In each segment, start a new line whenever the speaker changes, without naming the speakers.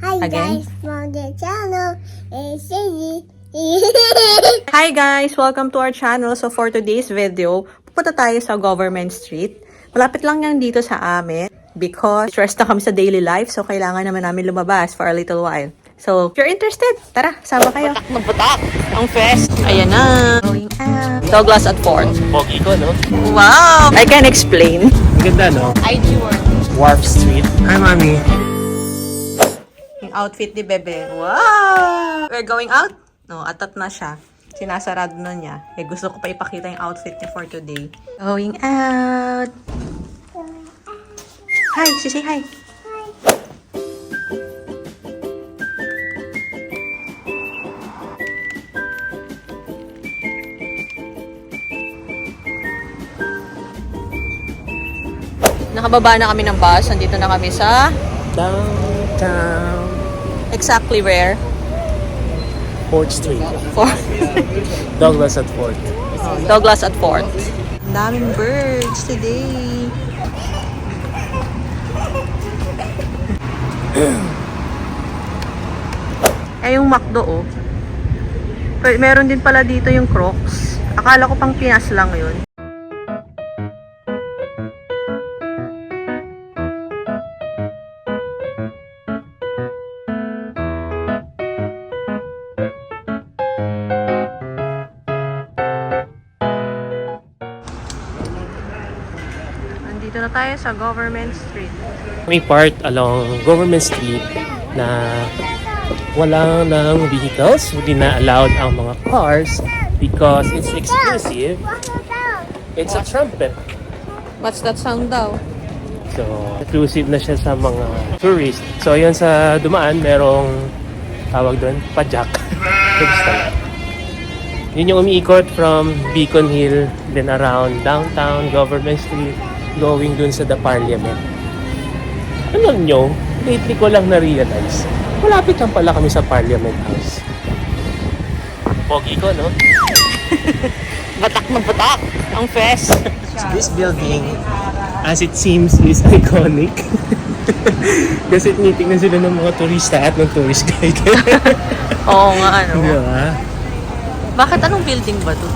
Hi
Again?
guys, from the channel is Sadie.
Hi guys! Welcome to our channel. So for today's video, pupunta tayo sa Government Street. Malapit lang yan dito sa amin because stressed na kami sa daily life, so kailangan naman namin lumabas for a little while. So, if you're interested, tara, sama kayo.
Batak na batak ang fest.
Ayan na. Going out. Douglas at Fort.
Pogi ko, no?
Wow! I can explain.
Ang ganda, no?
IG work.
Wharf Street. Hi, Mami.
Yung outfit ni Bebe. Wow! We're going out? No, atat na siya. Sinasarado na niya. Eh, gusto ko pa ipakita yung outfit niya for today. Going out! Hi! Say hi! Nakababa na kami ng bus. Nandito na kami sa
Downtown.
exactly where?
Fort Street.
For
Douglas at Fort.
Douglas at Fort. Ang daming birds today. Yung McDo, oh. Meron din pala dito yung Crocs. Akala ko pang Pinas lang yun. Nandito na tayo sa Government Street.
May part along Government Street na wala ng vehicles. Hindi na allowed ang mga cars because it's exclusive. It's a trumpet.
What's that sound daw?
So, exclusive na siya sa mga tourists. So, yun sa dumaan, merong tawag doon, pajak. Yun yung umiikot from Beacon Hill, then around downtown, Government Street, going dun sa The Parliament. Ano nyo, lately ko lang na-realize, malapit lang pala kami sa Parliament House. Pogi ko, no?
Batak na batak ang fest.
This building, as it seems, is iconic. Kasi tinitingnan sila ng mga turista at ng tourist guide.
Oo nga, ano.
Diba?
Bakit anong building ba to?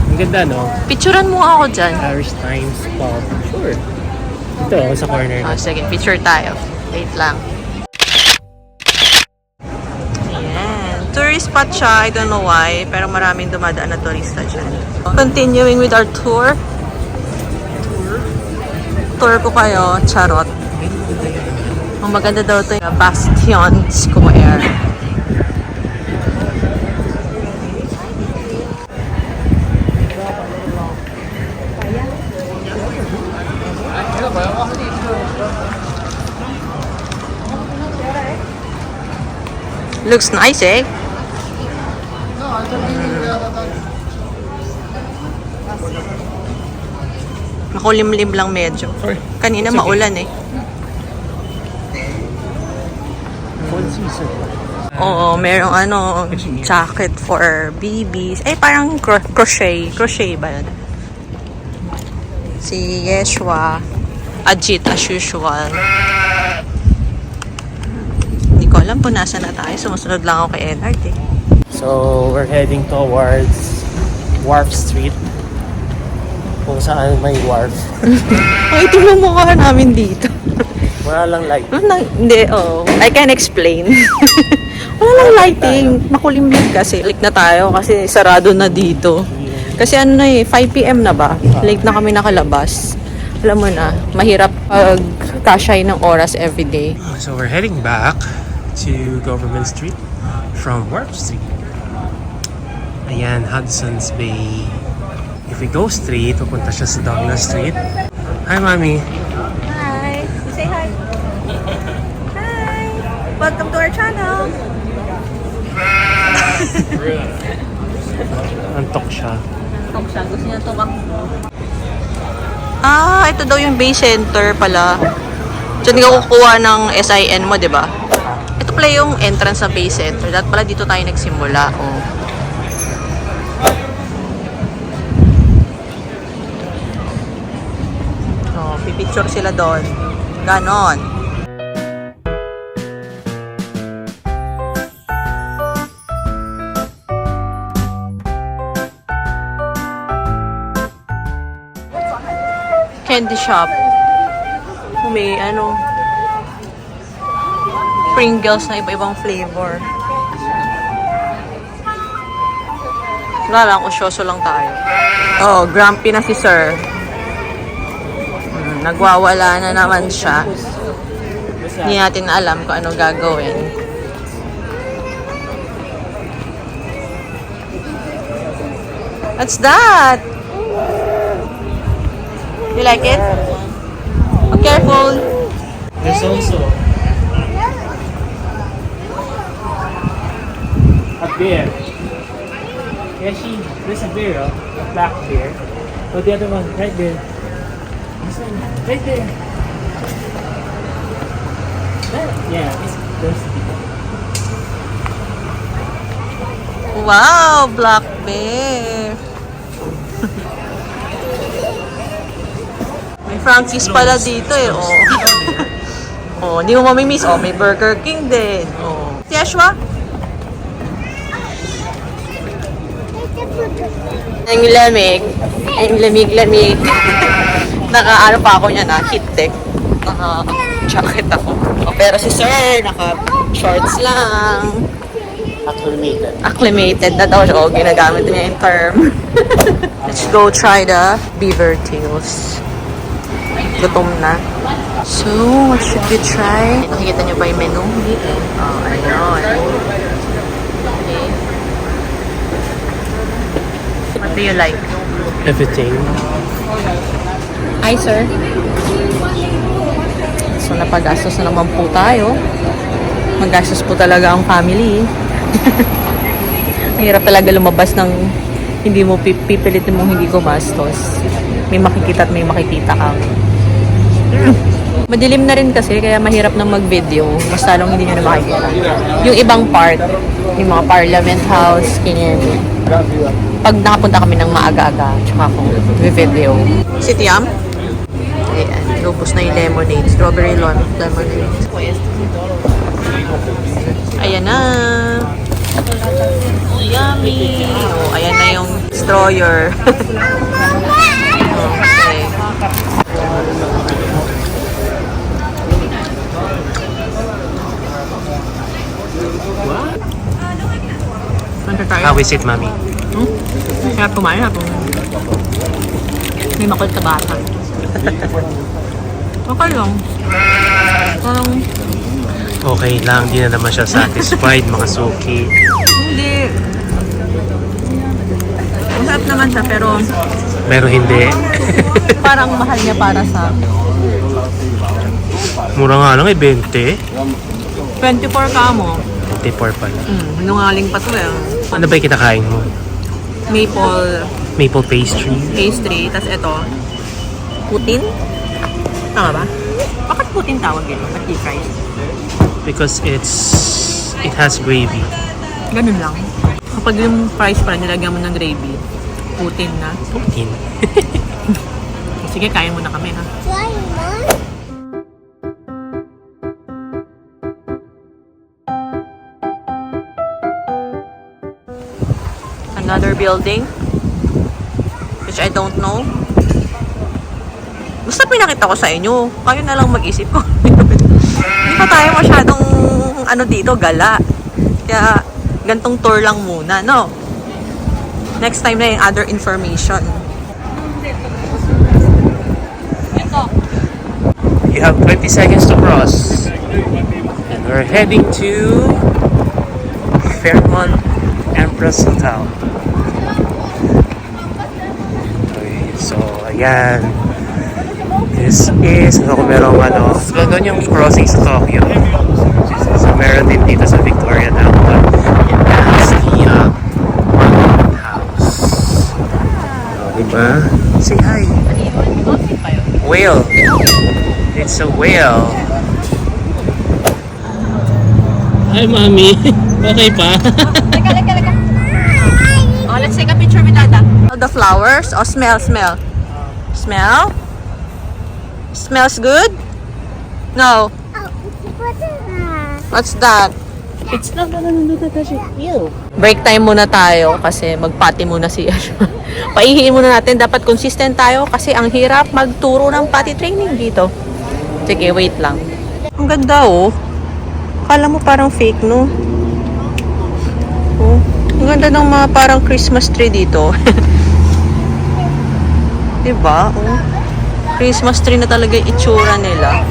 Ang ganda, no?
Picturean mo ako dyan.
Irish Times Pub. Sure. Ito, sa corner
Oh,
na.
sige, picture tayo. Wait lang. Ayan. Tourist spot siya. I don't know why. Pero maraming dumadaan na turista dyan. Continuing with our tour. Tour ko kayo. Charot. Ang maganda daw ito yung Bastion Square. Looks nice, eh? Makulimlim lang medyo. Kanina maulan, eh.
Full season.
Oo, merong ano, jacket for babies. Eh, parang crochet. Crochet ba yun? Si Yeshua. Ajit, as usual. Hindi ko alam po nasa na tayo. Sumusunod lang ako kay Enard, eh.
So, we're heading towards Wharf Street. Kung saan may wharf.
Ay, ito yung mukha namin dito.
Wala lang light.
Hindi, oh. I can explain. Wala lang lighting. Makulimlim kasi. Late na tayo kasi sarado na dito. Kasi ano na eh, 5 PM na ba? Late na kami nakalabas. Alam mo na, mahirap pag kashay ng oras everyday.
So, we're heading back to Government Street from Wharf Street. Ayan, Hudson's Bay. If we go straight, pupunta siya sa Douglas Street. Hi, Mami.
Hi! Say hi! Hi! Welcome to our channel!
Antok siya.
Tok siya. Gusto niya tumakbo. Ah, ito daw yung Bay Center pala. Diyan ka kukuha ng SIN mo, di ba? Ito pala yung entrance sa Bay Center. Dapat pala dito tayo nagsimula. Oh. Oh, pipicture sila doon. Ganon. candy shop. May ano, Pringles na iba-ibang flavor. Wala lang, usyoso lang tayo. Oh, grumpy na si sir. Nagwawala na naman siya. Hindi natin alam kung ano gagawin. What's that? You like it? Oh, careful.
There's also a bear. Yeah, there's a bear, a black bear. Oh, the other one, right there. This one, right there. Yeah, there's the
Wow, black bear. May Frankie's pala dito eh, oh. Oh, hindi mo mamimiss. Oh, may Burger King din. Oh. Si Ashwa? Ang lamig. Ang lamig-lamig. Naka-ano pa ako niya na, heat-tech. Naka-jacket ako. Oh, pero si Sir, naka-shorts lang.
acclimated.
Acclimated na daw siya. O, ginagamit niya yung term. Let's go try the beaver tails. Gutom na. So, what should we try? Nakikita niyo ba yung menu? Oh, ayun. Okay. What do you like?
Everything.
Hi, sir. So, napagastos na naman po tayo. Magastos po talaga ang family. Hirap talaga lumabas ng hindi mo pipilitin mong hindi gumastos. May makikita at may makikita ka. Madilim na rin kasi, kaya mahirap na mag-video. Mas talong hindi nyo na makikita. Yung ibang part, yung mga Parliament House, ganyan. Pag nakapunta kami ng maaga-aga, tsaka ako video. City Yam? Ayan, lubos na yung lemonade. Strawberry lemonade. Ayan na. Oh, yummy. Oh, ayan na yung destroyer. Okay.
How is it, Mommy?
Sarap kumain ako. May makulit na bata. Okay lang. Parang,
Okay lang, di na naman siya satisfied, mga suki.
hindi. Masarap naman siya,
Pero hindi.
parang mahal niya para sa
Mura nga lang eh, 20.
24 ka mo.
24 pala.
Nungaling pa to eh.
Ano ba yung kinakain mo?
Maple
Pastry?
pastry, tas ito, putin? Tama ba? Bakit putin tawag yun? Bakit fries?
Because it has gravy.
Ganun lang. Kapag yung fries pa nilagyan mo ng gravy, putin na.
Putin.
Sige, kain muna kami ha.
Try mo.
Another building, which I don't know. Basta pinakita ko sa inyo. Kayo na lang mag-isip ko. Hindi pa tayo masyadong ano dito, gala. Kaya gantong tour lang muna, no? Next time na yung other information.
You have 20 seconds to cross. And we're heading to Fairmont Empress Hotel. Okay, so ayan. This is, kung merong gano'n yung crossing sa Tokyo. So meron din dito sa Victoria Downtown. And that's the Parliament House. Diba? Say hi. Whale. It's a whale. Hi, Mommy. Okay pa?
Oh, let's take a picture with Dada. The flowers? Oh, smell. Smell? Smells good? No.
Oh, what's that?
What's that?
It's not touch it. Ew.
Break time muna tayo kasi magpati muna si Paihiin muna natin. Dapat consistent tayo kasi ang hirap magturo ng potty training dito. Sige, wait lang. Ang ganda oh. Kala mo parang fake, no? Oh, ang ganda ng mga parang Christmas tree dito. Diba? Oh. Christmas tree na talaga yung itsura nila.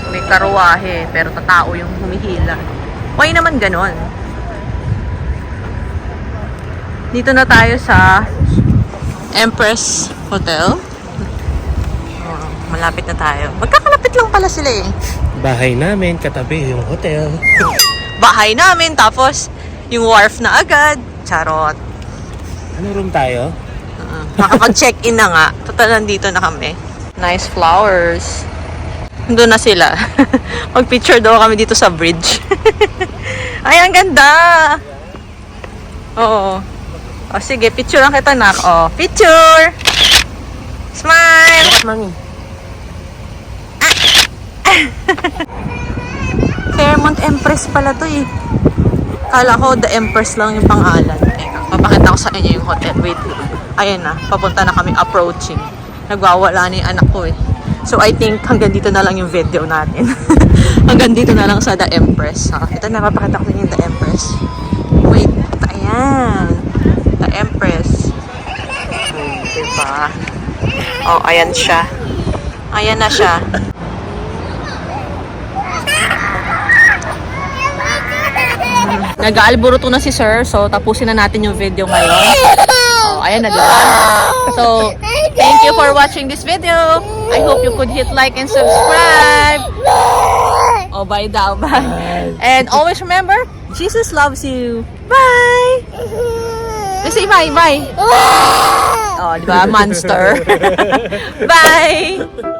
May karuwahe, pero tatao yung humihila. Why naman ganon? Dito na tayo sa Empress Hotel. Oh, malapit na tayo. Magkakalapit lang pala sila eh.
Bahay namin, katabi yung hotel.
Bahay namin, tapos yung wharf na agad. Charot.
Ano room tayo?
Makapag-check-in na nga. Total, nandito na kami. Nice flowers. Doon na sila. Mag-picture daw kami dito sa bridge. Ay, ang ganda! Oo. O, sige, picture lang kita, nak. O, picture! Smile!
Mami.
Fairmont Empress pala to eh. Kala ko The Empress lang yung pangalan. Teka, papakita ko sa inyo yung hotel. Wait lang. Ayan na, papunta na kami approaching. Nagwawala na yung anak ko eh. So I think hanggang dito na lang yung video natin. Hanggang dito na lang sa The Empress. Ito na, papakita ko yung The Empress. Wait, ayan. The Empress. Diba? Oh, ayan siya. Ayan na siya. Nag-aalburuto na si Sir, so tapusin na natin yung video ngayon. Oh, ayan na diba? So, thank you for watching this video. I hope you could hit like and subscribe. Oh, bye daw, bye. And always remember, Jesus loves you. Bye! Say bye, bye. Oh, diba? Monster. Bye!